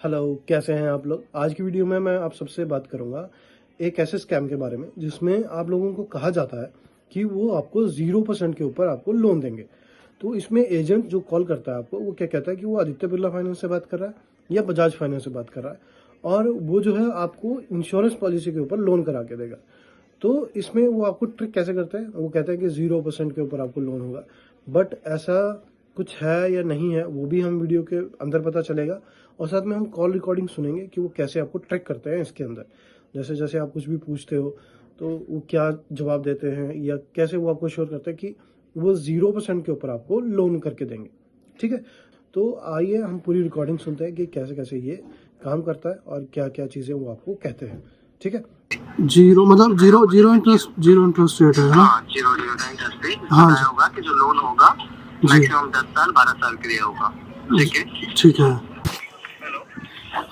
Hello, कैसे हैं आप लोग। आज की वीडियो में मैं आप सबसे बात करूंगा एक ऐसे स्कैम के बारे में जिसमें आप लोगों को कहा जाता है कि वो आपको 0% के ऊपर आपको लोन देंगे। तो इसमें एजेंट जो कॉल करता है आपको, वो क्या कहता है कि वो आदित्य बिरला फाइनेंस से बात कर रहा है या बजाज फाइनेंस से बात कर रहा है, और वो जो है आपको इंश्योरेंस पॉलिसी के ऊपर लोन करा के देगा। तो इसमें वो आपको ट्रिक कैसे करते हैं, वो कहते हैं कि 0% के ऊपर आपको लोन होगा, बट ऐसा कुछ है या नहीं है वो भी हम वीडियो के अंदर पता चलेगा। और साथ में हम कॉल रिकॉर्डिंग सुनेंगे कि वो कैसे आपको ट्रैक करते हैं इसके अंदर। जैसे जैसे आप कुछ भी पूछते हो तो वो क्या जवाब देते हैं, या कैसे वो आपको श्योर करते हैं कि वो 0% के ऊपर आपको लोन करके देंगे। ठीक है, तो आइए हम पूरी रिकॉर्डिंग सुनते हैं कि कैसे कैसे ये काम करता है और क्या क्या चीज़ें वो आपको कहते हैं। ठीक है, जीरो मतलब जीरो जीरो इंटरेस्ट रेट है ना। हाँ, जीरो इंटरेस्ट रेट बताया होगा कि जो लोन होगा मैक्सिमम 10 साल 12 साल के लिए होगा। ठीक है, ठीक है।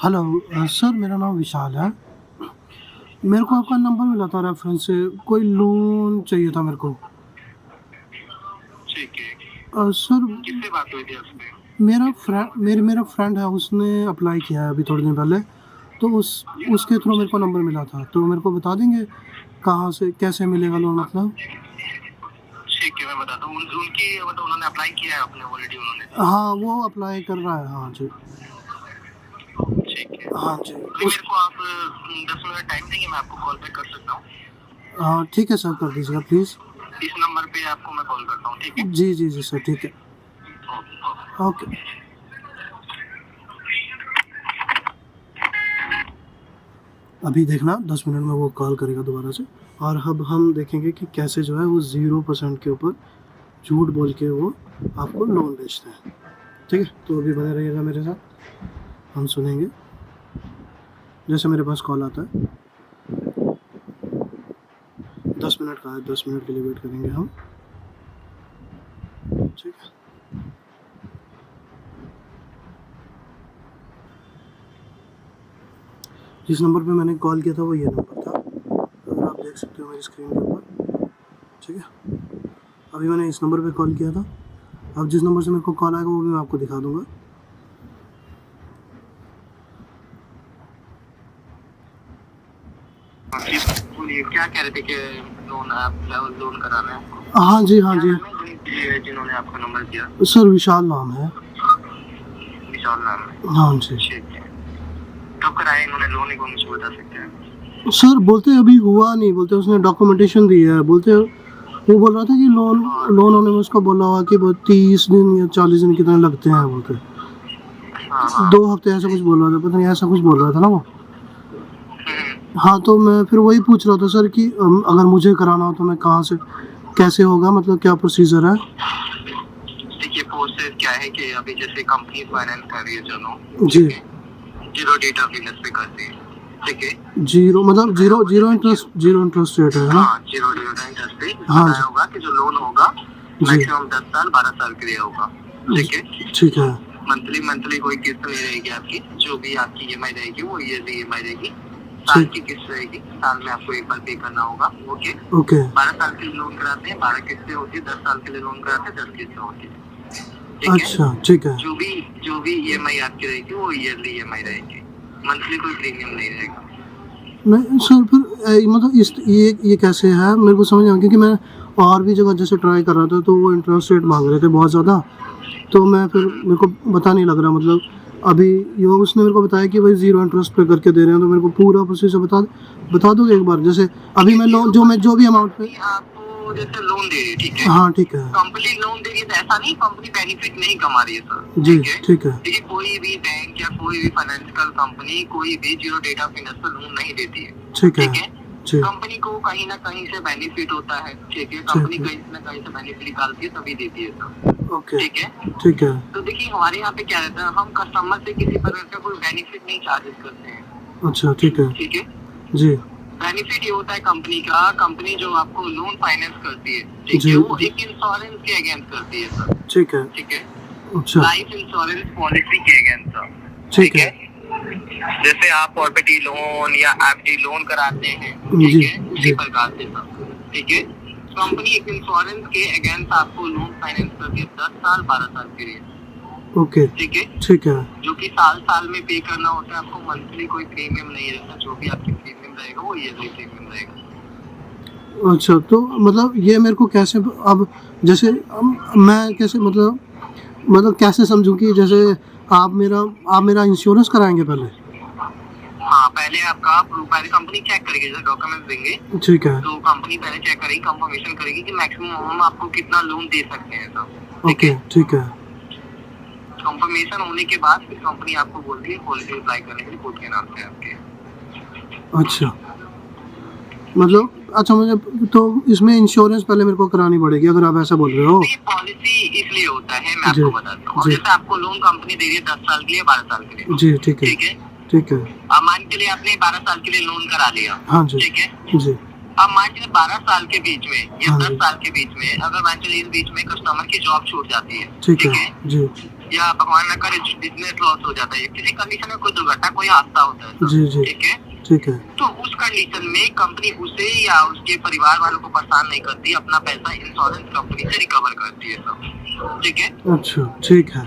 हेलो सर, मेरा नाम विशाल है। मेरे को आपका नंबर मिला था रेफरेंस से, कोई लोन चाहिए था मेरे को। ठीक है। सर किससे बात हुई थी आपसे? मेरा फ्रेंड है, उसने अप्लाई किया है अभी थोड़े दिन पहले। तो उसके थ्रू मेरे को नंबर मिला था, तो मेरे को बता देंगे कहाँ से कैसे मिलेगा लोन मतलब। ठीक है, मैं बताता हूँ। उनकी मतलब उन्होंने अप्लाई किया है अपने ऑलरेडी उन्होंने? हाँ, वो अप्लाई कर रहा है। हाँ जी। ठीक है। हाँ जी। मेरे को आप 10 मिनट टाइम देंगे, मैं आपको कॉल बैक कर सकता हूँ? हाँ ठीक है सर, कर दीजिएगा प्लीज़। इस नंबर पे आपको मैं कॉल करता हूँ, ठीक है? जी जी जी सर, ठीक है। ओके। अभी देखना 10 मिनट में वो कॉल करेगा दोबारा से, और अब हम देखेंगे कि कैसे जो है वो 0% के ऊपर झूठ बोल के वो आपको लोन बेचते हैं। ठीक है, तो अभी बने रहिएगा मेरे साथ, हम सुनेंगे जैसे मेरे पास कॉल आता है। 10 मिनट का है, 10 मिनट के लिए वेट करेंगे हम। ठीक है, जिस नंबर पे मैंने कॉल किया था वो ये नंबर था, अगर आप देख सकते हो मेरी स्क्रीन के ऊपर। ठीक है, अभी मैंने इस नंबर पे कॉल किया था। अब जिस नंबर से मेरे को कॉल आएगा वो भी मैं आपको दिखा दूंगा। क्या कह रहे थे कि लोन कराना है आपको? हाँ जी, हाँ जी। जिन्होंने आपका नंबर दिया? सर विशाल नाम है। विशाल नाम है? हाँ जी। ठीक है। कब कराया इन्होंने लोन, एक बार मुझे बता सकते हैं? सर बोलते अभी हुआ नहीं, बोलते उसने डॉक्यूमेंटेशन दी है, बोलते वो बोल रहा था कि लोन होने में उसको बोला हुआ कि 30 दिन या 40 दिन कितने लगते हैं बोलते। हाँ, 2 हफ्ते ऐसा कुछ बोल रहा था, पता नहीं ऐसा कुछ बोल रहा था ना वो। हाँ, तो मैं फिर वही पूछ रहा था सर कि अगर मुझे कराना हो तो मैं कहाँ से, कैसे होगा, मतलब क्या प्रोसीजर है। देखिए प्रोसेस क्या है कि अभी जैसे कंपनी फाइनेंस कर रही है, चलो जी। जीरो डेट ऑफ इंटरेस्ट पे करती है। ठीक है, जीरो मतलब जीरो इंटरेस्ट रेट है ना। हाँ, जीरो इंटरेस्ट पे हाँ बताया होगा कि जो लोन होगा मैक्सिमम 10 साल 12 साल के लिए होगा। ठीक है, ठीक है। मंथली कोई किस्त नहीं रहेगी आपकी, जो भी आपकी ईएमआई रहेगी वो ईयरली ईएमआई रहेगी। साल की किस्त रहेगी, साल में आपको एक बार पे करना होगा। Okay okay. 12 साल के लिए लोन कराते हैं, 12 किस्तें होती है। 10 साल के लिए लोन कराते हैं, 10 किस्तें होती है। अच्छा ठीक है। जो भी ईएमआई आपकी रहेगी वो ईयरली ईएमआई रहेगी, मंथली कोई प्रीमियम नहीं रहेगा। नहीं सर, फिर मतलब ये कैसे है मेरे को समझ नहीं आया, क्योंकि मैं और भी जगह जैसे ट्राई कर रहा था तो वो इंटरेस्ट रेट मांग रहे थे बहुत ज़्यादा। तो मैं फिर मेरे को पता नहीं लग रहा, मतलब अभी ये उसने मेरे को बताया कि भाई 0 इंटरेस्ट पे करके दे रहे हैं, तो मेरे को पूरा प्रोसीजर बता दोगे एक बार। जैसे अभी मैं लोन जो भी अमाउंट पे आपको जैसे लोन दे रही है, ठीक है? हाँ ठीक है। कंपनी लोन दे रही है तो ऐसा नहीं कंपनी बेनिफिट नहीं कमा रही है सर। जी ठीक है। देखिए कोई भी बैंक या कोई भी फाइनेंशियल कंपनी कोई भी जीरो डेट ऑफ इंटरेस्ट पे लोन नहीं देती है। ठीक है। कंपनी को कहीं ना कहीं से बेनिफिट होता है। ठीक है, कंपनी कहीं ना कहीं से बेनिफिट निकालती है तभी देती है सर। ओके ठीक है, ठीक है। तो देखिए हमारे यहाँ पे क्या रहता है, हम कस्टमर से किसी प्रकार का कोई बेनिफिट नहीं चार्जेस करते हैं। अच्छा ठीक है। ठीक है जी। बेनिफिट ये होता है कंपनी का, कंपनी जो आपको लोन फाइनेंस करती है, ठीक है, वो एक इंश्योरेंस के अगेंस्ट करती है सर। ठीक है। ठीक है, अच्छा। लाइफ इंश्योरेंस पॉलिसी के अगेंस्ट सर। ठीक है। जैसे आप प्रॉपर्टी लोन या एफडी लोन कराते हैं, जी, ठीक है, उसी जी। प्रकार से सर। ठीक है, कंपनी एक इंश्योरेंस के अगेंस्ट आपको लोन फाइनेंस करती है 10 साल 12 साल के लिए। ओके, ठीक है, ठीक है, जो कि साल साल में पे करना होता है आपको, मंथली कोई प्रीमियम नहीं रहता, जो भी आपकी प्रीमियम रहेगा वो ईयरली प्रीमियम रहेगा। अच्छा। तो मतलब ये मेरे को कैसे अब जैसे मैं कैसे मतलब कैसे समझूं कि जैसे आप मेरा इंश्योरेंस कराएंगे पहले? हाँ, पहले कंपनी चेक करेगी, जैसे डॉक्यूमेंट देंगे ठीक है, तो कंपनी पहले चेक करेगी, कंफर्मेशन करेगी कि मैक्सिमम हम आपको कितना लोन दे सकते हैं सब। ठीक ओके, है, ठीक है, कंफर्मेशन होने के बाद फिर कंपनी आपको बोलती है पॉलिसी अप्लाई करने के लिए खुद के नाम से आपके। अच्छा। मतलब अच्छा, मुझे तो इसमें इंश्योरेंस पहले मेरे को करानी पड़ेगी अगर आप ऐसा बोल रहे हो? तो ये पॉलिसी इसलिए होता है, मैं जी, आपको बताता हूँ। और जी, जैसे आपको लोन कंपनी दे रही है 10 साल के लिए, 12 साल के लिए, जी, ठीक है, ठीक है। ठीक है, अब मान के लिए आपने 12 साल के लिए लोन करा लिया, हाँ जी, ठीक है। जी, अब मान के लिए 12 साल के बीच में या हाँ 10 जी, साल के बीच में, अगर मान के लिए इस बीच में कस्टमर की जॉब छूट जाती है, ठीक ठीक है, है, जी, या भगवान न करे बिजनेस लॉस हो जाता है, किसी कंडीशन में कोई दुर्घटना, कोई हादसा होता है, जी, जी, ठीक है, ठीक है, तो उस कंडीशन में कंपनी उसे या उसके परिवार वालों को परेशान नहीं करती, अपना पैसा इंश्योरेंस कंपनी से रिकवर करती है सब, ठीक है। अच्छा, ठीक है,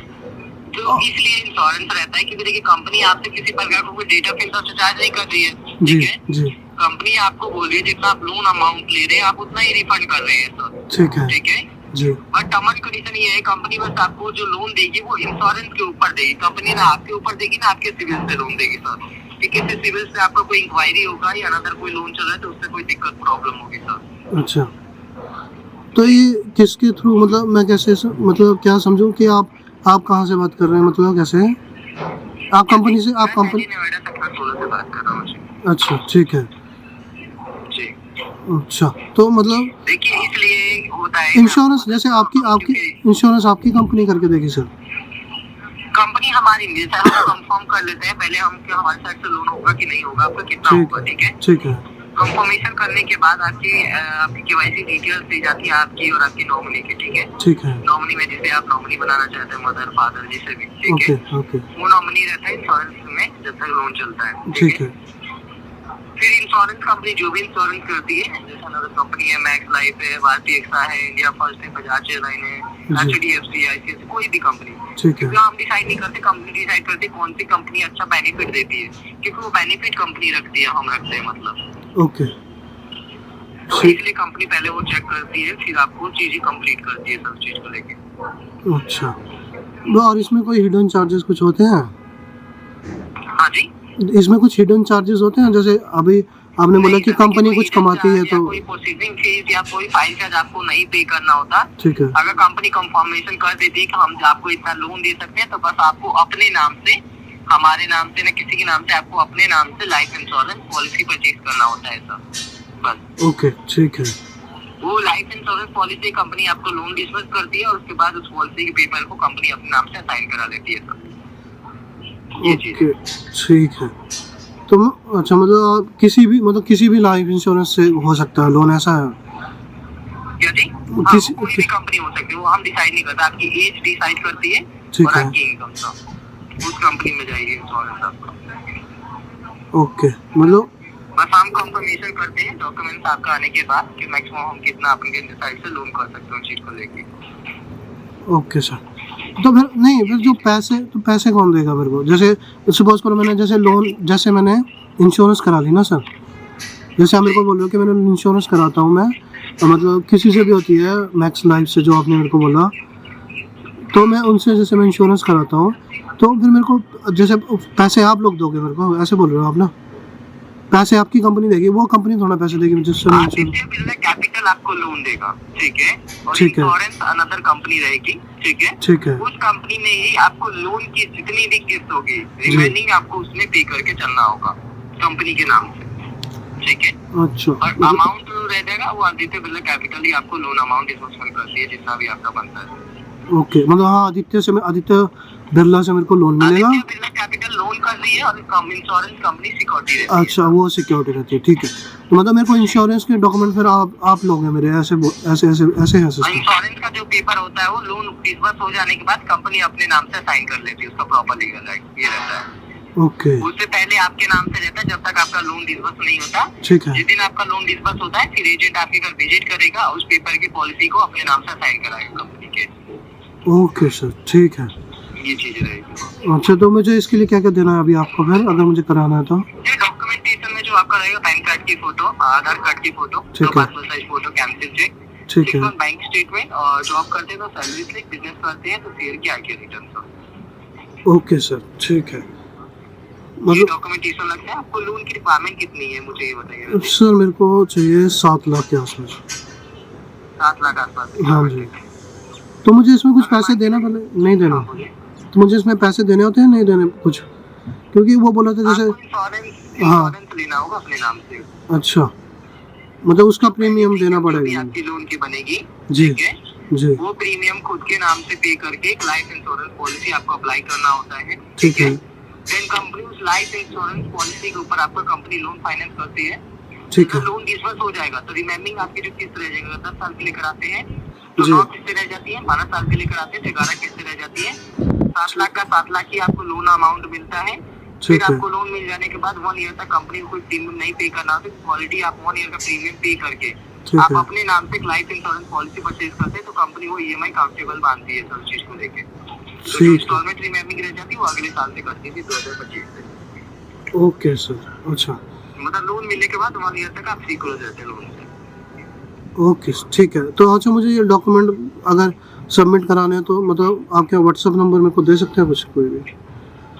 तो इसलिए इंश्योरेंस रहता है, क्योंकि देखिए कंपनी आपसे किसी प्रकार का कोई डेट ऑफ इंटरेस्ट चार्ज नहीं कर रही है, जी, ठीक है। जी, कंपनी आपको बोल रही है जितना आप लोन अमाउंट ले रहे हैं आप उतना ही रिफंड कर रहे हैं सर, ठीक है, ठीक है। जी, बट टर्म एंड कंडीशन ये है, कंपनी बस आपको जो लोन देगी वो इंश्योरेंस के ऊपर देगी, कंपनी ना आपके ऊपर देगी ना आपके सिविल से लोन देगी सर, कि किसी सिविल से आपका कोई इंक्वायरी होगा या अनदर कोई लोन चल रहा है तो उससे कोई दिक्कत प्रॉब्लम होगी सर। अच्छा। तो ये किसके थ्रू, मतलब मैं कैसे मतलब क्या समझूं कि आप कहाँ से बात कर रहे हैं, मतलब कैसे आप कंपनी से, आप मैं कंपनी? दिल्ली नोएडा सेक्टर 16 से बात कर रहा हूँ जी। अच्छा, ठीक है, जी, अच्छा। तो मतलब देखिए इसलिए होता है, इंश्योरेंस जैसे आपकी आपकी इंश्योरेंस आपकी कंपनी करके देगी सर? कंपनी हमारी नहीं, जैसे हम कंफर्म कर लेते हैं पहले हम कि हमारे साइड से लोन होगा कि नहीं होगा, आपका कितना ठीक होगा, है, ठीक है। ठीक है, कंफर्मेशन करने के बाद आपकी केवाईसी डिटेल्स दी जाती है आपकी और आपकी नॉमिनी की, ठीक है। ठीक है, नॉमिनी में जिसे आप नॉमिनी बनाना चाहते हैं, मदर फादर जिसे भी, ठीक ओके, है, ओके, वो नॉमिनी रहता है इंश्योरेंस में जब तक लोन चलता है, ठीक है, फिर इंश्योरेंस कंपनी जो भी इंश्योरेंस करती है, जैसे अनदर कंपनी है, मैक्स लाइफ है, भारतीय एक्सा है, इंडिया फर्स्ट है, बजाज एयरलाइन है, जी, HDFC, ICICI, कोई भी कंपनी, ठीक है, क्योंकि हम डिसाइड नहीं करते, कंपनी डिसाइड करती है कौन सी कंपनी अच्छा बेनिफिट देती है, क्योंकि वो बेनिफिट कंपनी रखती है, हम रखते हैं मतलब। ओके, तो ठीक, इसलिए कंपनी पहले वो चेक करती है, फिर आपको चीजें कंप्लीट करती है सब चीज को लेके। अच्छा। और इसमें कोई हिडन चार्जेस कुछ होते हैं? हाँ जी, इसमें कुछ हिडन चार्जेस होते हैं, जैसे अभी आपने बोला कि कंपनी कुछ कमाती है तो? कोई प्रोसेसिंग फीस या कोई फाइल चार्ज आपको नहीं पे करना होता। ठीक है, अगर कंपनी कंफर्मेशन कर देती है कि हम आपको इतना लोन दे सकते हैं, तो बस आपको अपने नाम से, हमारे नाम से, न किसी के नाम से, आपको अपने नाम से लाइफ इंश्योरेंस पॉलिसी परचेज करना होता है सर, बस। ओके, ठीक है, वो लाइफ इंश्योरेंस पॉलिसी कंपनी आपको लोन डिस्बर्स करती है और उसके बाद उस पॉलिसी के पेपर को कंपनी अपने नाम से साइन करा लेती है सर, ये चीज ओके, ठीक है। तो अच्छा, मतलब किसी भी लाइफ इंश्योरेंस से हो सकता है लोन, ऐसा है? क्या जी? हाँ, किसी वो कोई भी कंपनी हो सकती है, वो हम डिसाइड नहीं करते, आपकी एज डिसाइड करती है ठीक और है, आपकी इनकम सब उस कंपनी में जाएगी इंश्योरेंस आपका। ओके, मतलब बस हम कंफर्मेशन करते हैं डॉक्यूमेंट्स आपका आने के बाद कि मैक्सिमम हम कितना अपने साइड से लोन कर सकते हैं चीज को लेके। Okay sir. तो फिर नहीं, फिर जो पैसे कौन देगा मेरे को? जैसे सपोज करो मैंने जैसे मैंने इंश्योरेंस करा ली ना सर, जैसे आप मेरे को बोल रहे हो कि मैंने इंश्योरेंस कराता हूँ मैं, मतलब किसी से भी होती है, मैक्स लाइफ से जो आपने मेरे को बोला, तो मैं उनसे जैसे मैं इंश्योरेंस कराता हूँ, तो फिर मेरे को जैसे पैसे आप लोग दोगे मेरे को, ऐसे बोल रहे हो आप ना? पैसे आपकी कंपनी देगी, वो कंपनी थोड़ा पैसे देगी जिससे मैं आदित्य बिरला कैपिटल आपको लोन देगा, ठीक है, और ठीक है, इंश्योरेंस अनदर कंपनी रहेगी, ठीक है, ठीक है, उस कंपनी में ही आपको लोन की जितनी भी किस्त होगी रिमेनिंग आपको उसमें पे करके चलना होगा कंपनी के नाम से, ठीक है। अच्छा, और अमाउंट रह जाएगा वो आदित्य बिरला कैपिटल ही आपको लोन अमाउंट डिस्बर्समेंट करती है जितना भी आपका बनता है। ओके, मतलब हाँ, आदित्य बिरला से मेरे को लोन मिलेगा। आदित्य बिरला कैपिटल लोन कर रही है और इंश्योरेंस कंपनी सिक्योरिटी रहती है। अच्छा, वो सिक्योरिटी रहती है, ठीक है। तो मतलब मेरे को इंश्योरेंस के डॉक्यूमेंट फिर आप लोगे मेरे, ऐसे है सिस्टम? इंश्योरेंस का जो पेपर होता है वो लोन डिस्बर्स हो जाने के बाद कंपनी अपने नाम से साइन कर लेती है, उसका प्रॉपर लीगल राइट ये रहता है। ओके, उससे पहले आपके नाम से रहता है जब तक आपका लोन डिस्बर्स नहीं होता। ठीक है, जिस दिन आपका लोन डिस्बर्स होता है फिर एजेंट आपके घर विजिट करेगा, उस पेपर की पॉलिसी को अपने नाम से साइन कराएगा कंपनी के। ओके सर, ठीक है। ये चीज रहेगी। अच्छा, तो मुझे इसके लिए क्या क्या देना है अभी आपको, फिर अगर मुझे कराना है तो? ये डॉक्यूमेंटेशन में जो आपका रहेगा पैन कार्ड की फोटो, आधार कार्ड की फोटो, ठीक है। Passport size photo, cancel cheque, ठीक है। बैंक स्टेटमेंट, और जॉब करते हैं तो सैलरी स्लिप, बिजनेस करते हैं तो शेयर की IT return sir. Okay sir, ठीक है। ये मतलब डॉक्यूमेंटेशन लगता है। आपको लोन की रिक्वायरमेंट कितनी है मुझे ये बताइए। सर मेरे को चाहिए 7 लाख के आसपास। 7 लाख आसपास। हाँ जी। तो मुझे इसमें कुछ पैसे देना पहले, नहीं देना? हाँ, बोलिए। तो मुझे इसमें पैसे देने होते हैं, नहीं देने कुछ? क्योंकि वो बोला था जैसे, हाँ। इंश्योरेंस लेना होगा अपने नाम से। अच्छा, मतलब उसका प्रीमियम देना जो भी पड़ेगा? आपकी लोन की बनेगी, जी ठीक है, जी, वो प्रीमियम खुद के नाम से पे करके एक लाइफ इंश्योरेंस पॉलिसी आपको अप्लाई करना होता है। ठीक है। देन कंपनी उस लाइफ इंश्योरेंस पॉलिसी के ऊपर आपको कंपनी लोन फाइनेंस करती है। ठीक है। लोन डिसबर्स हो जाएगा तो रिमेम्बिंग आपकी जो किस्त रह जाएगा, 10 साल के लिए कराते हैं तो जी। 9 किस्तें रह जाती हैं, 12 साल के लिए कराते हैं तो 11 किस्तें रह जाती हैं। 7 लाख का 7 लाख ही आपको लोन अमाउंट मिलता है। फिर ठीक है। आपको लोन मिल जाने के बाद 1 ईयर तक कंपनी को कोई प्रीमियम नहीं पे करना होता। क्वालिटी आप 1 ईयर का प्रीमियम पे करके ठीक आप है। अपने नाम से लाइफ इंश्योरेंस पॉलिसी परचेज करते हैं तो कंपनी वो ईएमआई काउंटेबल बांधती है सब चीज को लेके। तो ठीक है। इंस्टॉलमेंट रिमेम्बिंग रह जाती है वो अगले साल से करती थी 2025 से। ओके सर, अच्छा। मतलब लोन मिलने के बाद 1 ईयर तक आप फ्री क्लोज रहते हैं लोन से। ओके, ठीक है। तो अच्छा, मुझे ये डॉक्यूमेंट अगर सबमिट कराने हैं तो मतलब आप क्या व्हाट्सएप नंबर मेरे को दे सकते हैं कुछ, कोई भी?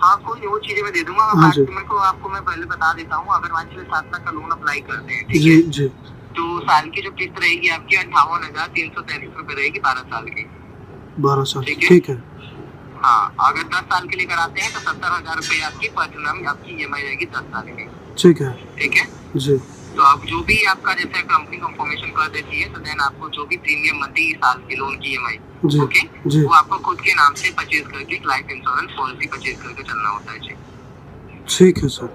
हाँ, कोई वो चीजें मैं दे दूंगा। हाँ जी। मेरे को आपको मैं पहले बता देता हूँ। अगर मान लीजिए 7 लाख का लोन अप्लाई करते हैं, ठीक जी है, जी। तो साल की जो किस्त रहेगी आपकी 58,333 रुपए रहेगी 12 साल की। 12 साल, ठीक है। ठीक है। हाँ, अगर 10 साल के लिए कराते हैं तो 70,000 रुपए आपकी पर annum आपकी ईएमआई रहेगी 10 साल की। ठीक है। ठीक है। जी तो अब जो भी आपका जैसे कंपनी कंफर्मेशन कर देती है तो देन आपको जो भी प्रीमियम बनती है साल की लोन की ईएमआई, जी ओके, जी। वो आपको खुद के नाम से परचेज करके एक लाइफ इंश्योरेंस पॉलिसी परचेज करके चलना होता है जी। ठीक है सर।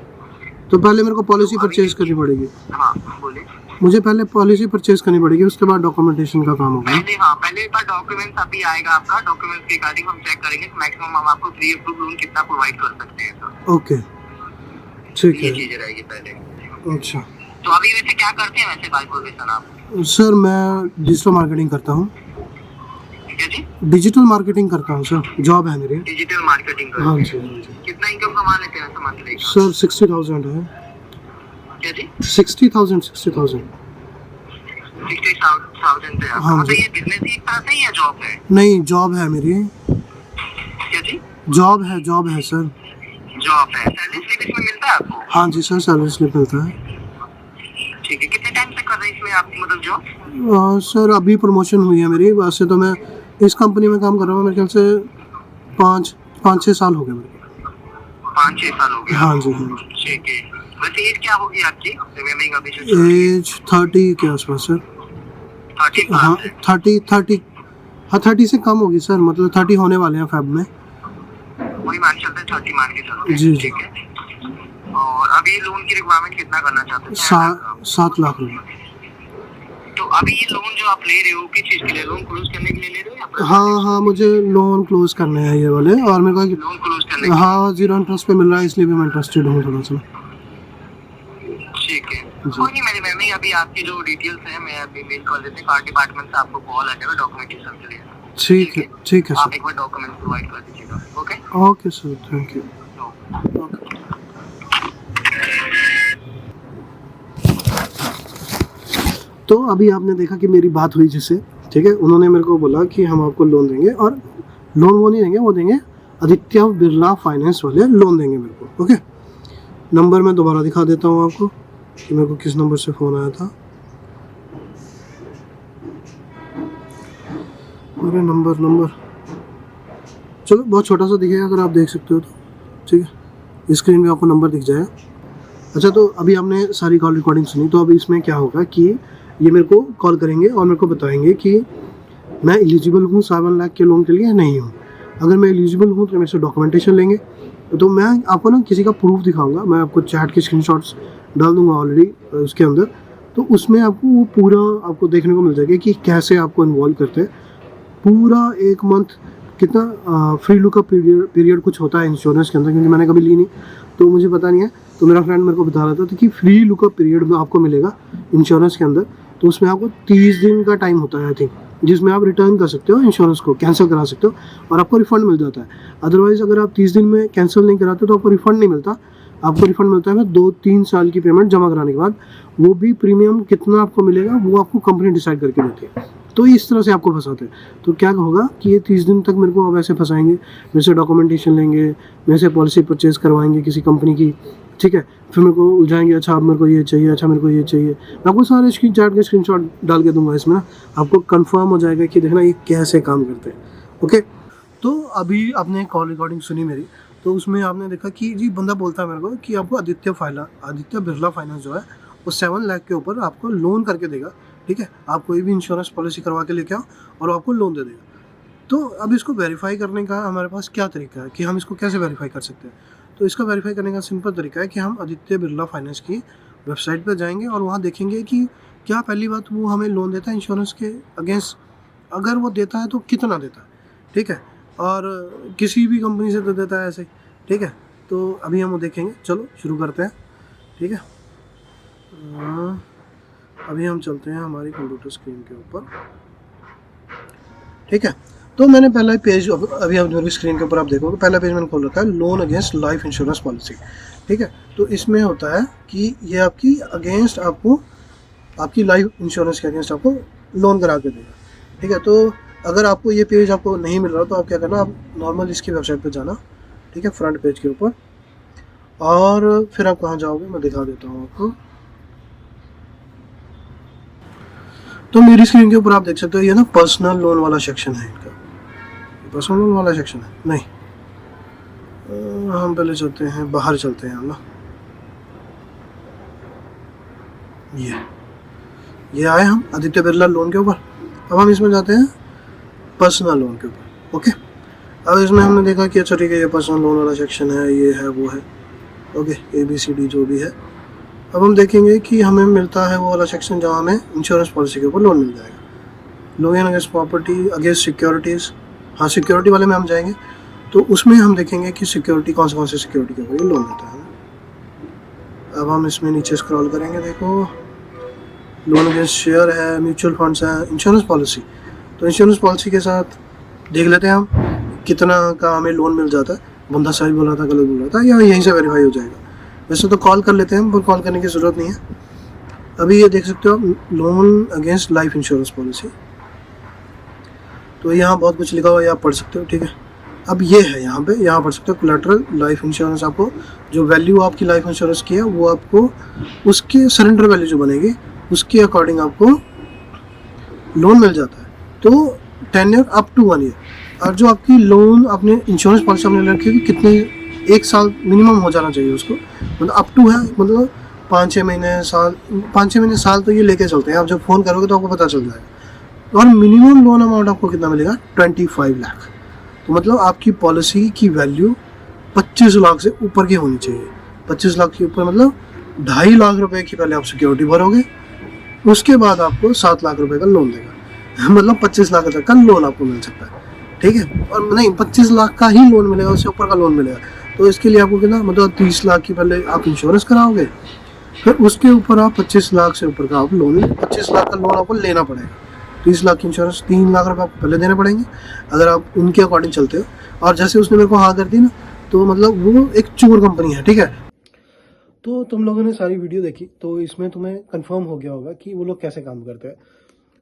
तो पहले मेरे को पॉलिसी परचेज करनी पड़ेगी? हाँ, बोलिए। मुझे पहले पॉलिसी परचेज करनी पड़ेगी, उसके बाद डॉक्यूमेंटेशन का काम होगा? पहले, हाँ, पहले एक बार डॉक्यूमेंट्स अभी आएगा आपका। डॉक्यूमेंट्स के अकॉर्डिंग हम चेक करेंगे मैक्सिमम हम आपको फ्री अप्रूव लोन कितना प्रोवाइड कर सकते हैं सर। ओके, ठीक ये है। चीजें रहेगी पहले। अच्छा तो अभी वैसे क्या करते हैं वैसे बाय प्रोफेशन आप? सर, मैं डिजिटल मार्केटिंग करता हूँ। क्या जी? डिजिटल मार्केटिंग करता हूँ सर, जॉब है मेरी। डिजिटल मार्केटिंग करते हाँ हैं। जी, हाँ जी। कितना इनकम कमा लेते हैं मंथली का? सर 60,000 है। क्या जी? 60,000। 60,000 है आपका? हाँ मतलब जी। ये बिजनेस ही एक तरह से या जॉब है? नहीं, जॉब है मेरी। क्या जी? जॉब है सर। जॉब है। सैलरी स्लिप इसमें मिलता है आपको? हाँ जी सर, सैलरी स्लिप मिलता है। ठीक है। कितने टाइम से कर रहे हैं इसमें आप मतलब जॉब? सर अभी प्रमोशन हुई है मेरी। वैसे तो मैं इस कंपनी में काम कर रहा हूँ मेरे ख्याल से 5-6 साल हो गए मेरे को। 5-6 साल हो गए। हाँ जी, हाँ जी। ठीक है। वैसे एज क्या होगी आपकी? रिमेम्बरिंग अभी जो एज 30 के आसपास सर। 30 हाँ, साल है। 30 हाँ, 30 से कम होगी सर, मतलब 30 होने वाले हैं फेब में। वही मान चलते हैं 30 मान के चलो। जी, जी। ठीक है। और अभी लोन की रिक्वायरमेंट कितना करना चाहते हैं? 7 लाख रुपए। तो अभी ये लोन जो आप ले रहे हो किस चीज के लिए? लोन क्लोज करने के लिए ले रहे हो या फिर हाँ, मुझे लोन क्लोज करने हैं ये वाले, और मेरे को लोन क्लोज करने के हाँ 0 इंटरेस्ट पे मिल रहा है, इसलिए भी मैं इंटरेस्टेड हूँ थोड़ा सा। लिए? ठीक है। कोई नहीं, मेरे मैम अभी आपकी जो डिटेल्स है मैं अभी मेल कर देते हैं। कार्ड डिपार्टमेंट से आपको कॉल आ जाएगा डॉक्यूमेंटेशन के लिए। ठीक है आप सर। एक बार डॉक्यूमेंट प्रोवाइड कर दीजिएगा। Okay okay sir, thank you. तो अभी आपने देखा कि मेरी बात हुई जिससे, ठीक है, उन्होंने मेरे को बोला कि हम आपको लोन देंगे, और लोन वो नहीं देंगे, वो देंगे आदित्य बिरला फाइनेंस वाले लोन देंगे मेरे को। ओके, नंबर मैं दोबारा दिखा देता हूँ आपको कि मेरे को किस नंबर से फ़ोन आया था। अरे नंबर चलो बहुत छोटा सा दिखेगा, अगर आप देख सकते हो तो ठीक है, स्क्रीन में आपको नंबर दिख जाएगा। अच्छा, तो अभी आपने सारी कॉल रिकॉर्डिंग सुनी, तो अभी इसमें क्या होगा कि ये मेरे को कॉल करेंगे और मेरे को बताएंगे कि मैं एलिजिबल हूँ 7 लाख के लोन के लिए या नहीं हूँ। अगर मैं एलिजिबल हूँ तो मेरे से डॉक्यूमेंटेशन लेंगे, तो मैं आपको ना किसी का प्रूफ दिखाऊंगा। मैं आपको चैट के स्क्रीनशॉट्स डाल दूंगा ऑलरेडी उसके अंदर, तो उसमें आपको वो पूरा आपको देखने को मिल जाएगा कि कैसे आपको इन्वॉल्व करते हैं। पूरा 1 मंथ कितना फ्री लुकअप पीरियड कुछ होता है इंश्योरेंस के अंदर, क्योंकि मैंने कभी ली नहीं तो मुझे पता नहीं है। तो मेरा फ्रेंड मेरे को बता रहा था कि फ्री लुकअप पीरियड में आपको मिलेगा इंश्योरेंस के अंदर, तो उसमें आपको 30 दिन का टाइम होता है आई थिंक। जिसमें आप रिटर्न कर सकते हो, इंश्योरेंस को कैंसिल करा सकते हो और आपको रिफंड मिल जाता है। अदरवाइज अगर आप 30 दिन में कैंसिल नहीं कराते तो आपको रिफंड नहीं मिलता। आपको रिफंड मिलता है 2-3 साल की पेमेंट जमा कराने के बाद। वो भी प्रीमियम कितना आपको मिलेगा वो आपको कंपनी डिसाइड करके देती है। तो इस तरह से आपको फंसाते हैं। तो क्या होगा कि ये 30 दिन तक मेरे को अब ऐसे फंसाएंगे, मेरे से डॉक्यूमेंटेशन लेंगे, मेरे से पॉलिसी परचेज करवाएंगे किसी कंपनी की, ठीक है। फिर मेरे को उलझाएंगे, अच्छा अब मेरे को ये चाहिए, अच्छा मेरे को ये चाहिए। मैं आपको सारे स्क्रीनशॉट डाल के दूंगा इसमें ना, आपको कंफर्म हो जाएगा कि देखना ये कैसे काम करते हैं। ओके, तो अभी आपने कॉल रिकॉर्डिंग सुनी मेरी, तो उसमें आपने देखा कि जी बंदा बोलता है मेरे को कि आपको आदित्य बिरला फाइनेंस जो है वो 7 लाख के ऊपर आपको लोन करके देगा, ठीक है। आप कोई भी इंश्योरेंस पॉलिसी करवा के लेके आओ और वो आपको लोन दे देगा। तो अब इसको वेरीफाई करने का हमारे पास क्या तरीका है कि हम इसको कैसे वेरीफाई कर सकते हैं। तो इसका वेरीफाई करने का सिंपल तरीका है कि हम आदित्य बिरला फाइनेंस की वेबसाइट पर जाएंगे और वहाँ देखेंगे कि क्या पहली बात वो हमें लोन देता है इंश्योरेंस के अगेंस्ट, अगर वो देता है तो कितना देता है, ठीक है। और किसी भी कंपनी से तो देता है ऐसे, ठीक है। तो अभी हम वो देखेंगे, चलो शुरू करते हैं, ठीक है। अभी हम चलते हैं हमारी कंप्यूटर स्क्रीन के ऊपर, ठीक है। तो मैंने पहला पेज अभी आप मेरी स्क्रीन के ऊपर आप देखोगे, पहला पेज मैंने खोल रखा है loan against life insurance policy, ठीक है। तो इसमें होता है कि ये आपकी अगेंस्ट आपको आपकी लाइफ इंश्योरेंस के अगेंस्ट आपको लोन करा के देगा, ठीक है। तो अगर आपको ये पेज आपको नहीं मिल रहा तो आप क्या करना, आप नॉर्मल इसकी वेबसाइट पे जाना, ठीक है, फ्रंट पेज के ऊपर, और फिर आप कहाँ जाओगे मैं दिखा देता हूँ आपको। तो मेरी स्क्रीन के ऊपर आप देख सकते हो ये ना पर्सनल लोन वाला सेक्शन है इनका, पर्सनल लोन वाला सेक्शन है नहीं। हम पहले चलते हैं, बाहर चलते हैं हम ना, ये आए हम आदित्य बिरला लोन के ऊपर। अब हम इसमें जाते हैं पर्सनल लोन के ऊपर, ओके। अब इसमें हमने देखा कि अच्छा ठीक है ये पर्सनल लोन वाला सेक्शन है, ये है वो है, ओके, ABCD जो भी है। अब हम देखेंगे कि हमें मिलता है वो वाला सेक्शन जहाँ हमें इंश्योरेंस पॉलिसी के ऊपर लोन मिल जाएगा, loan against property against securities. हाँ, सिक्योरिटी वाले में हम जाएंगे तो उसमें हम देखेंगे कि सिक्योरिटी कौन से सिक्योरिटी के ऊपर ये लोन होता है। अब हम इसमें नीचे स्क्रॉल करेंगे, देखो लोन अगेंस्ट शेयर है, म्यूचुअल फंड्स है, इंश्योरेंस पॉलिसी। तो इंश्योरेंस पॉलिसी के साथ देख लेते हैं हम कितना का हमें लोन मिल जाता है, बंदा सही बोल रहा था गलत बोल रहा था या यहीं से वेरीफाई हो जाएगा। वैसे तो कॉल कर लेते हैं हम, पर कॉल करने की ज़रूरत नहीं है। अभी ये देख सकते हो आप loan against life insurance policy, तो यहाँ बहुत कुछ लिखा हुआ है, आप पढ़ सकते हो, ठीक है। अब ये है यहाँ पे, यहाँ पढ़ सकते हो कोलैटरल लाइफ इंश्योरेंस, आपको जो वैल्यू आपकी लाइफ इंश्योरेंस की है वो आपको उसके सरेंडर वैल्यू जो बनेगी उसके अकॉर्डिंग आपको लोन मिल जाता है। तो 10 ईयर अप टू 1 ईयर, और जो आपकी लोन आपने इंश्योरेंस पॉलिसी आपने रखी है कितनी 1 साल मिनिमम हो जाना चाहिए उसको, मतलब अप टू है, मतलब 5-6 महीने साल, 5-6 महीने साल तो ये लेके चलते हैं। आप जब फ़ोन करोगे तो आपको पता चल जाएगा। और मिनिमम लोन अमाउंट आपको कितना मिलेगा, 25 लाख। तो मतलब आपकी पॉलिसी की वैल्यू 25 लाख से ऊपर की होनी चाहिए। 25 लाख के ऊपर मतलब 2.5 लाख रुपए की पहले आप सिक्योरिटी भरोगे, उसके बाद आपको 7 लाख रुपए का लोन देगा। मतलब 25 लाख तक का लोन आपको मिल सकता है, ठीक है। और नहीं, 25 लाख का ही लोन मिलेगा, उससे ऊपर का लोन मिलेगा। तो इसके लिए आपको कितना, मतलब 30 लाख की पहले आप इंश्योरेंस कराओगे, फिर उसके ऊपर आप 25 लाख से ऊपर का आप लोन, 25 लाख का लोन आपको लेना पड़ेगा। 30 लाख की इंश्योरेंस 3 लाख रुपए आपको पहले देने पड़ेंगे अगर आप उनके अकॉर्डिंग चलते हो। और जैसे उसने मेरे को हाँ कर दी ना, तो मतलब वो एक चोर कंपनी है, ठीक है। तो तुम लोगों ने सारी वीडियो देखी, तो इसमें तुम्हें कंफर्म हो गया होगा कि वो लोग कैसे काम करते हैं।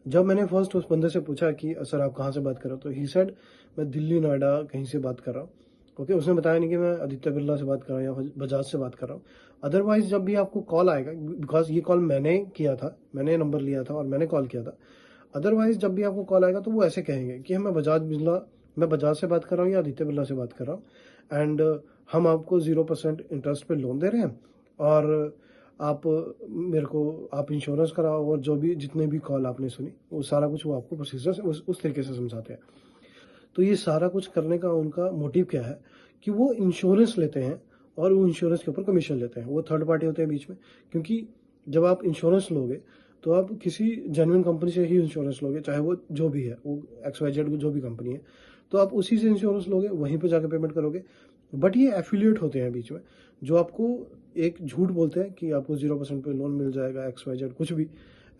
जब मैंने फर्स्ट उस बंदे से पूछा कि सर आप कहाँ से बात कर रहे हो, तो ही सेड मैं दिल्ली नोएडा कहीं से बात कर रहा हूँ, ओके। उसने बताया नहीं कि मैं आदित्य बिरला से बात कर रहा हूँ या बजाज से बात कर रहा हूँ। अदरवाइज जब भी आपको कॉल आएगा, बिकॉज ये कॉल मैंने किया था, मैंने नंबर लिया था और मैंने कॉल किया था। अदरवाइज जब भी आपको कॉल आएगा तो वो ऐसे कहेंगे कि मैं बजाज से बात कर रहा हूँ या आदित्य बिरला से बात कर रहा हूँ, एंड हम आपको 0% इंटरेस्ट पे लोन दे रहे हैं, और आप मेरे को आप इंश्योरेंस कराओ। और जो भी जितने भी कॉल आपने सुनी वो सारा कुछ वो आपको प्रोसीजर उस तरीके से समझाते हैं। तो ये सारा कुछ करने का उनका मोटिव क्या है कि वो इंश्योरेंस लेते हैं और वो इंश्योरेंस के ऊपर कमीशन लेते हैं। वो थर्ड पार्टी होते हैं बीच में, क्योंकि जब आप इंश्योरेंस लोगे तो आप किसी जेन्युइन कंपनी से ही इंश्योरेंस लोगे, चाहे वो जो भी है, वो XYZ जो भी कंपनी है, तो आप उसी से इंश्योरेंस लोगे, वहीं पर जाकर पेमेंट करोगे। बट ये एफिलिएट होते हैं बीच में, जो आपको एक झूठ बोलते हैं कि आपको 0% पे लोन मिल जाएगा, XYZ कुछ भी,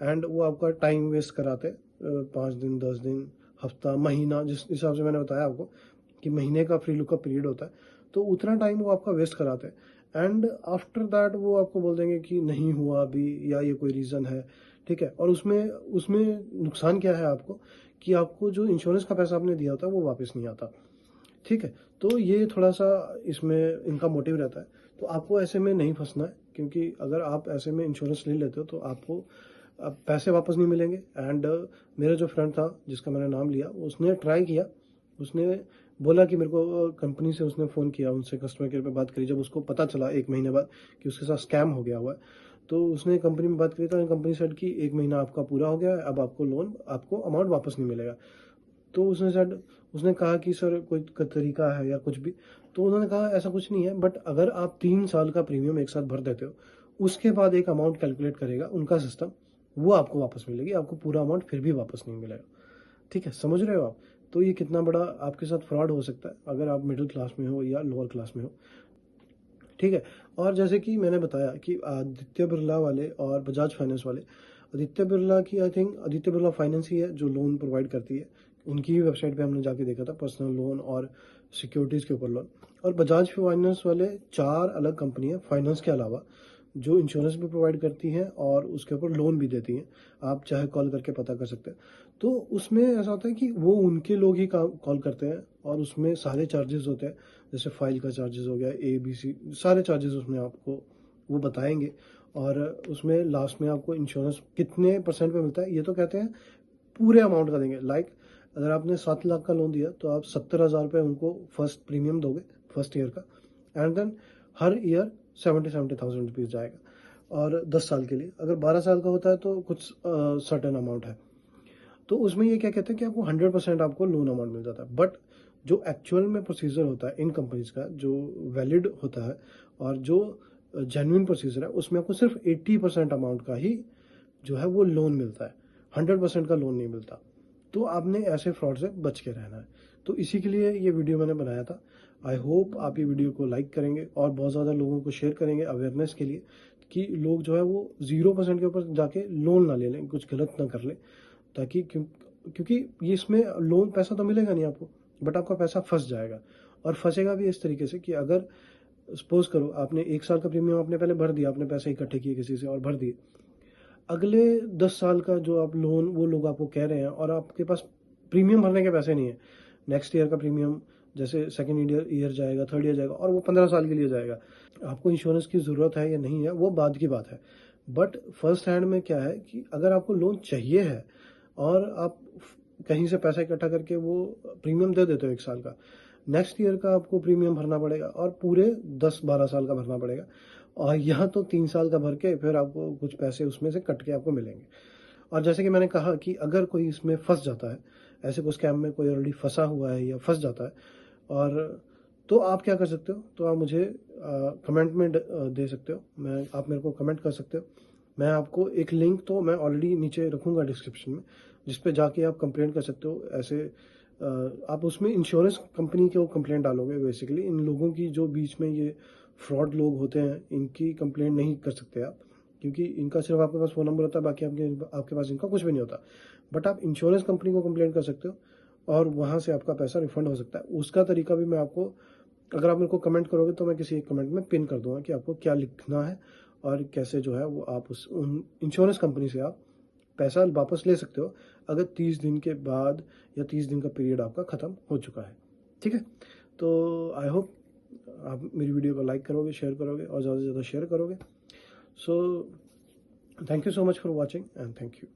एंड वो आपका टाइम वेस्ट कराते हैं 5 दिन, 10 दिन, हफ्ता, महीना, जिस हिसाब से मैंने बताया आपको कि महीने का फ्री लुकअप पीरियड होता है, तो उतना टाइम वो आपका वेस्ट कराते हैं एंड आफ्टर दैट वो आपको बोल देंगे कि नहीं हुआ अभी या ये कोई रीज़न है, ठीक है। और उसमें उसमें नुकसान क्या है आपको कि आपको जो इंश्योरेंस का पैसा आपने दिया होता है वो वापस नहीं आता, ठीक है। तो ये थोड़ा-सा इसमें इनका मोटिव रहता है। तो आपको ऐसे में नहीं फँसना है, क्योंकि अगर आप ऐसे में इंश्योरेंस ले लेते हो तो आपको पैसे वापस नहीं मिलेंगे एंड मेरा जो फ्रेंड था जिसका मैंने नाम लिया, उसने ट्राई किया, उसने बोला कि मेरे को कंपनी से उसने फ़ोन किया, उनसे कस्टमर केयर पे बात करी, जब उसको पता चला 1 महीने बाद कि उसके साथ स्कैम हो गया हुआ है, तो उसने कंपनी में बात करी, तो कंपनी सेड कि 1 महीना आपका पूरा हो गया है, अब आपको लोन, आपको अमाउंट वापस नहीं मिलेगा। तो उसने कहा कि सर कोई तरीका है या कुछ भी, तो उन्होंने कहा ऐसा कुछ नहीं है, बट अगर आप 3 साल का प्रीमियम एक साथ भर देते हो, उसके बाद एक अमाउंट कैलकुलेट करेगा उनका सिस्टम, वो आपको वापस मिलेगी, आपको पूरा अमाउंट फिर भी वापस नहीं मिलेगा, ठीक है, समझ रहे हो आप। तो ये कितना बड़ा आपके साथ फ्रॉड हो सकता है अगर आप मिडिल क्लास में हो या लोअर क्लास में हो, ठीक है। और जैसे कि मैंने बताया कि आदित्य बिरला वाले और बजाज फाइनेंस वाले, आदित्य बिरला की I think Aditya Birla finance ही है जो लोन प्रोवाइड करती है, उनकी ही वेबसाइट पे हमने जाके देखा था, पर्सनल लोन और सिक्योरिटीज़ के ऊपर लोन। और बजाज फाइनेंस वाले 4 अलग कंपनी है फाइनेंस के अलावा जो इंश्योरेंस भी प्रोवाइड करती हैं और उसके ऊपर लोन भी देती हैं, आप चाहे कॉल करके पता कर सकते हैं। तो उसमें ऐसा होता है कि वो उनके लोग ही कॉल करते हैं और उसमें सारे चार्जेस होते हैं, जैसे फाइल का चार्जेस हो गया, ABC, सारे चार्जेस उसमें आपको वो बताएंगे। और उसमें लास्ट में आपको इंश्योरेंस कितने % पे मिलता है, ये तो कहते हैं पूरे अमाउंट का देंगे। लाइक अगर आपने 7 लाख का लोन दिया तो आप 70,000 रुपये उनको फर्स्ट प्रीमियम दोगे फर्स्ट ईयर का, एंड देन हर ईयर 70,000 रुपीज़ जाएगा। और 10 साल के लिए, अगर 12 साल का होता है तो कुछ सर्टेन अमाउंट है। तो उसमें ये क्या कहते हैं कि आपको 100% आपको लोन अमाउंट मिल जाता है, बट जो एक्चुअल में प्रोसीजर होता है इन कंपनीज का, जो वैलिड होता है और जो जेन्युइन प्रोसीजर है, उसमें आपको सिर्फ 80% अमाउंट का ही जो है वो लोन मिलता है, 100% का लोन नहीं मिलता। तो आपने ऐसे फ्रॉड से बच के रहना है। तो इसी के लिए ये वीडियो मैंने बनाया था। आई होप आप ये वीडियो को लाइक करेंगे और बहुत ज़्यादा लोगों को शेयर करेंगे अवेयरनेस के लिए, कि लोग जो है वो 0% के ऊपर जाके लोन ना ले लें, कुछ गलत ना कर लें, ताकि क्योंकि ये इसमें लोन पैसा तो मिलेगा नहीं आपको, बट आपका पैसा फंस जाएगा। और फंसेगा भी इस तरीके से कि अगर सपोज करो आपने 1 साल का प्रीमियम आपने पहले भर दिया, आपने पैसे इकट्ठे किए किसी से और भर दिए, अगले 10 साल का जो आप लोन वो लोग आपको कह रहे हैं और आपके पास प्रीमियम भरने के पैसे नहीं है, नेक्स्ट ईयर का प्रीमियम जैसे सेकेंड ईयर जाएगा, थर्ड ईयर जाएगा और वो 15 साल के लिए जाएगा। आपको इंश्योरेंस की ज़रूरत है या नहीं है वो बाद की बात है, बट फर्स्ट हैंड में क्या है कि अगर आपको लोन चाहिए है और आप कहीं से पैसा इकट्ठा करके वो प्रीमियम दे देते हो 1 साल का, नेक्स्ट ईयर का आपको प्रीमियम भरना पड़ेगा और पूरे 10-12 साल का भरना पड़ेगा। और यहाँ तो 3 साल का भर के फिर आपको कुछ पैसे उसमें से कट के आपको मिलेंगे। और जैसे कि मैंने कहा कि अगर कोई इसमें फंस जाता है, ऐसे कोई स्कैम में कोई ऑलरेडी फंसा हुआ है या फंस जाता है, और तो आप क्या कर सकते हो, तो आप मुझे कमेंट में दे सकते हो, आप मेरे को कमेंट कर सकते हो। मैं आपको एक लिंक तो मैं ऑलरेडी नीचे रखूँगा डिस्क्रिप्शन में, जिस पे जाके आप कंप्लेंट कर सकते हो। ऐसे आप उसमें इंश्योरेंस कंपनी के वो कंप्लेंट डालोगे, बेसिकली इन लोगों की जो बीच में ये फ्रॉड लोग होते हैं इनकी कंप्लेंट नहीं कर सकते आप, क्योंकि इनका सिर्फ आपके पास फ़ोन नंबर होता है, बाकी आपके पास इनका कुछ भी नहीं होता। बट आप इंश्योरेंस कंपनी को कंप्लेंट कर सकते हो और वहाँ से आपका पैसा रिफंड हो सकता है। उसका तरीका भी मैं आपको, अगर आप मेरे को कमेंट करोगे तो मैं किसी एक कमेंट में पिन कर दूंगा कि आपको क्या लिखना है और कैसे जो है वो आप उन इंश्योरेंस कंपनी से आप पैसा वापस ले सकते हो, अगर 30 दिन के बाद या 30 दिन का पीरियड आपका ख़त्म हो चुका है, ठीक है। तो आई होप आप मेरी वीडियो को लाइक करोगे, शेयर करोगे और ज़्यादा से ज़्यादा शेयर करोगे। So thank you so much for watching and thank you.